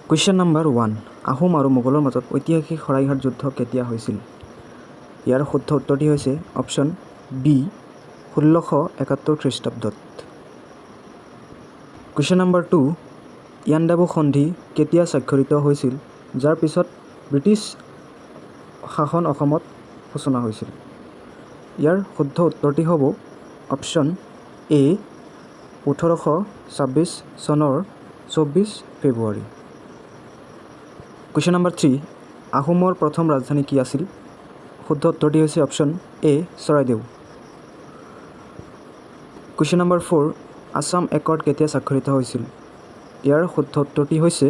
Question number 1 Ahom আৰু মোগলৰ মাজত ঐতিহাসিক শৰাইঘাট যুদ্ধ কেতিয়া হৈছিল? ইয়াৰ শুদ্ধ উত্তৰটি হৈছে অপশ্যন বি 1671 খ্ৰীষ্টাব্দত। কুৱেশ্যন নম্বৰ 2 ইয়াণ্ডাবু সন্ধি কেতিয়া স্বাক্ষৰিত হৈছিল যাৰ পিছত ব্ৰিটিছ শাসন অসমত সূচনা হৈছিল? ইয়াৰ শুদ্ধ উত্তৰটি হ'ব অপশ্যন এ 1826 চনৰ 24 ফেব্ৰুৱাৰী। কুৱেশ্যন নম্বৰ 3 আহোমৰ প্ৰথম ৰাজধানী কি আছিল? শুদ্ধ উত্তৰটি হৈছে option A Charaideo. Question number 4 Assam accord কেতিয়া স্বাক্ষৰিত হৈছিল? ইয়াৰ শুদ্ধ উত্তৰটি হৈছে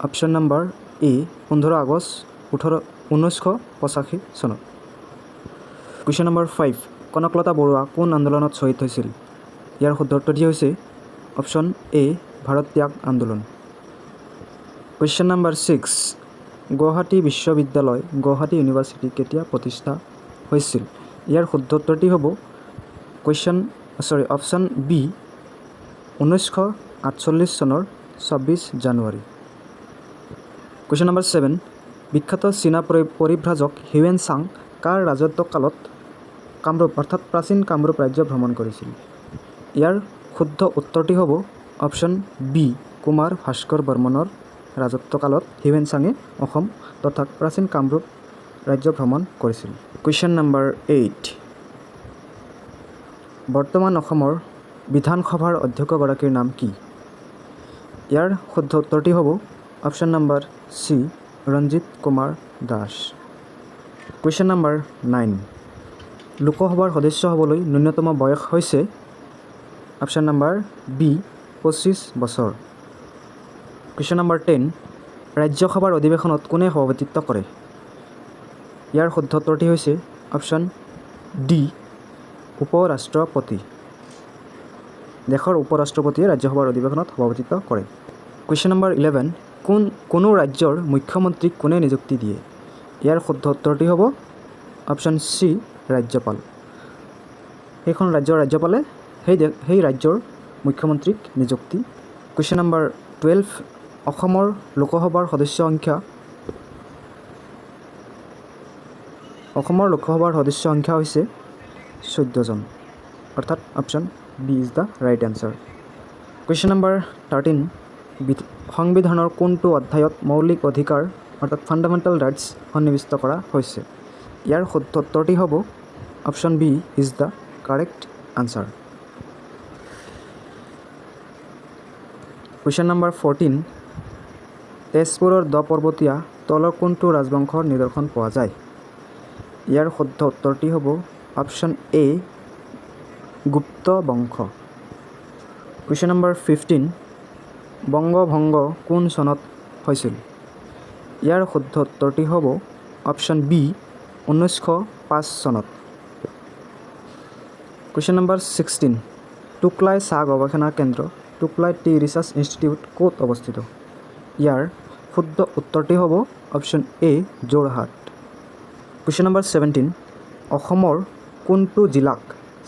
অপশ্যন নম্বৰ এ 15 আগষ্ট 1985 চনত। কুৱেশ্যন নম্বৰ 5 কনকলতা বৰুৱা কোন আন্দোলনত শ্বহীদ হৈছিল? ইয়াৰ শুদ্ধ উত্তৰটি হৈছে অপশ্যন এ ভাৰত ত্যাগ আন্দোলন। কুৱেশ্যন নম্বৰ 6 গুৱাহাটী বিশ্ববিদ্যালয় গুৱাহাটী ইউনিভাৰ্চিটি কেতিয়া প্ৰতিষ্ঠা হৈছিল? ইয়াৰ শুদ্ধ উত্তৰটি হ'ব অপশ্যন বি 1948 চনৰ 26 জানুৱাৰী। কুৱেশ্যন নম্বৰ 7 বিখ্যাত চীনা পৰিভ্ৰাজক হিউৱেন চাং কাৰ ৰাজত্বকালত কামৰূপ অৰ্থাৎ প্ৰাচীন কামৰূপ ৰাজ্য ভ্ৰমণ কৰিছিল? ইয়াৰ শুদ্ধ উত্তৰটি হ'ব অপশ্যন বি কুমাৰ ভাস্কৰ বৰ্মনৰ ৰাজত্বকালত হিউৱেন চাঙে অসম তথা প্ৰাচীন কামৰূপ ৰাজ্য ভ্ৰমণ কৰিছিল। কুৱেশ্যন নম্বৰ 8 বৰ্তমান অসমৰ বিধানসভাৰ অধ্যক্ষগৰাকীৰ নাম কি? ইয়াৰ শুদ্ধ উত্তৰটি হ'ব option number C Ranjit Kumar Das. Question number 9 লোকসভাৰ সদস্য হ'বলৈ ন্যূনতম বয়স হৈছে অপশ্যন নম্বৰ বি 25 বছৰ। কুৱেশ্যন নম্বৰ 10 ৰাজ্যসভাৰ অধিৱেশনত কোনে সভাপতিত্ব কৰে? ইয়াৰ শুদ্ধ উত্তৰটি হৈছে অপশ্যন ডি উপ-ৰাষ্ট্ৰপতি। দেশৰ উপ-ৰাষ্ট্ৰপতিয়ে ৰাজ্যসভাৰ অধিৱেশনত সভাপতিত্ব কৰে। কুৱেশ্যন নম্বৰ 11 কোনো ৰাজ্যৰ মুখ্যমন্ত্ৰীক কোনে নিযুক্তি দিয়ে? ইয়াৰ শুদ্ধ উত্তৰটি হ'ব অপশ্যন চি ৰাজ্যপাল। সেইখন ৰাজ্যৰ ৰাজ্যপালে সেই ৰাজ্যৰ মুখ্যমন্ত্ৰীক নিযুক্তি। কুৱেশ্যন নম্বৰ 12 অসমৰ লোকসভাৰ সদস্য সংখ্যা হৈছে 14 জন অৰ্থাৎ option B is the right answer. Question number 13 সংবিধানৰ কোনটো অধ্যায়ত মৌলিক অধিকাৰ অৰ্থাৎ ফাণ্ডামেণ্টেল ৰাইটছ সন্নিৱিষ্ট কৰা হৈছে? ইয়াৰ শুদ্ধ উত্তৰটি হ'ব option B is the correct answer. Question number 14 তেজপুৰৰ দ পৰ্বতীয়া তলৰ কোনটো ৰাজবংশৰ নিদৰ্শন পোৱা যায়? ইয়াৰ শুদ্ধ উত্তৰটি হ'ব অপশ্যন এ গুপ্ত বংশ। কুৱেশ্যন নম্বৰ 15 বংগভংগ কোন চনত হৈছিল? ইয়াৰ শুদ্ধ উত্তৰটি হ'ব অপশ্যন বি 1905 চনত। কুৱেশ্যন নম্বৰ 16 টোকলাই চাহ গৱেষণা কেন্দ্ৰ টোকলাই টি ৰিচাৰ্চ ইনষ্টিটিউট ক'ত অৱস্থিত? ইয়াৰ শুদ্ধ উত্তৰটি হ'ব option A Jorhat. Question number 17 অসমৰ কোনটো জিলাক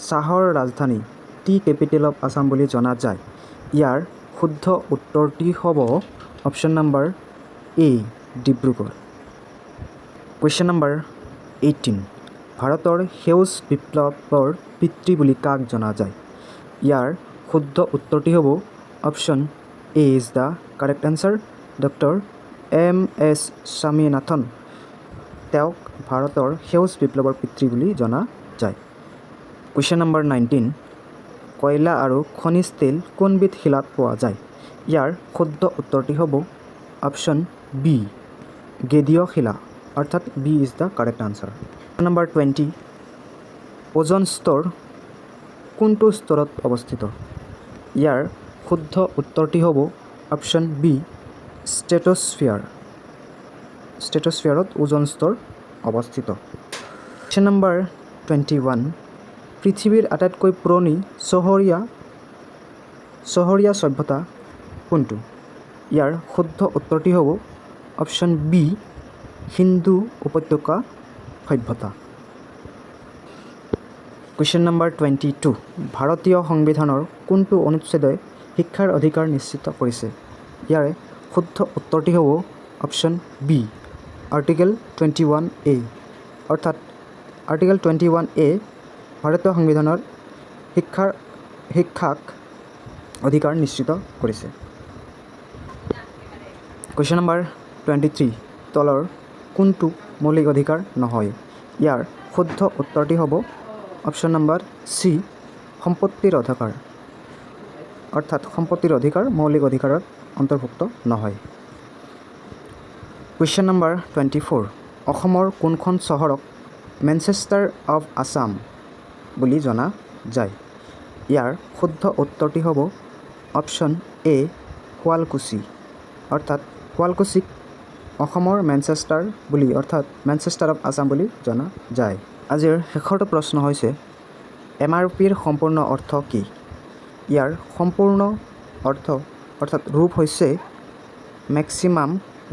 চাহৰ ৰাজধানী টি কেপিটেল অফ আছাম বুলি জনা যায়? ইয়াৰ শুদ্ধ উত্তৰটি হ'ব অপশ্যন নম্বৰ এ ডিব্ৰুগড়। কুৱেশ্যন নম্বৰ 18 ভাৰতৰ সেউজ বিপ্লৱৰ পিতৃ বুলি কাক জনা যায়? ইয়াৰ শুদ্ধ উত্তৰটি হ'ব option A is the correct answer doctor M.S. Swaminathan. তেওঁক ভাৰতৰ সেউজ বিপ্লৱৰ পিতৃ বুলি জনা যায়। কুৱেশ্যন নম্বৰ 19 কয়লা আৰু খনিজ তেল কোনবিধ শিলাত পোৱা যায়? ইয়াৰ শুদ্ধ উত্তৰটি হ'ব অপশ্যন বি গেদীয় শিলা অৰ্থাৎ B is the correct answer. Number 20 ওজন স্তৰ কোনটো স্তৰত অৱস্থিত? ইয়াৰ শুদ্ধ উত্তৰটি হ'ব অপশ্যন বি ষ্ট্ৰেটছফিয়াৰত ওজন স্তৰ অৱস্থিত। কুৱেশ্যন নম্বৰ 21 পৃথিৱীৰ আটাইতকৈ পুৰণি চহৰীয়া সভ্যতা কোনটো? ইয়াৰ শুদ্ধ উত্তৰটি হ'ব অপশ্যন বি সিন্ধু উপত্যকা সভ্যতা। কুৱেশ্যন নম্বৰ 22 ভাৰতীয় সংবিধানৰ কোনটো অনুচ্ছেদে শিক্ষাৰ অধিকাৰ নিশ্চিত কৰিছে? ইয়াৰে শুদ্ধ উত্তৰটি হ'ব অপশ্যন বি আৰ্টিকেল 21A অৰ্থাৎ আৰ্টিকেল 21A ভাৰতীয় সংবিধানৰ শিক্ষাক অধিকাৰ নিশ্চিত কৰিছে। কুৱেশ্যন নম্বৰ 23 তলৰ কোনটো মৌলিক অধিকাৰ নহয়? ইয়াৰ শুদ্ধ উত্তৰটি হ'ব অপশ্যন নম্বৰ চি সম্পত্তিৰ অধিকাৰ অৰ্থাৎ সম্পত্তিৰ অধিকাৰ মৌলিক অধিকাৰত অন্তৰ্ভুক্ত নহয়। কুৱেশ্যন নম্বৰ 24 অসমৰ কোনখন চহৰক মেনচেষ্টাৰ অৱ আছাম বুলি জনা যায়? ইয়াৰ শুদ্ধ উত্তৰটি হ'ব অপশ্যন এ শুৱালকুছি অৰ্থাৎ শুৱালকুছিক অসমৰ মেনচেষ্টাৰ বুলি অৰ্থাৎ মেনচেষ্টাৰ অৱ আছাম বুলি জনা যায়। আজিৰ শেষৰটো প্ৰশ্ন হৈছে MRPৰ সম্পূৰ্ণ অৰ্থ কি? ইয়াৰ সম্পূৰ্ণ অৰ্থ অৰ্থাৎ ৰূপ হৈছে মেক্সিমাম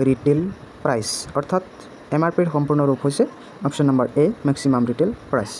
ৰিটেইল প্ৰাইচ অৰ্থাৎ MRPৰ সম্পূৰ্ণ ৰূপ হৈছে অপশ্যন নম্বৰ এ মেক্সিমাম ৰিটেইল প্ৰাইচ।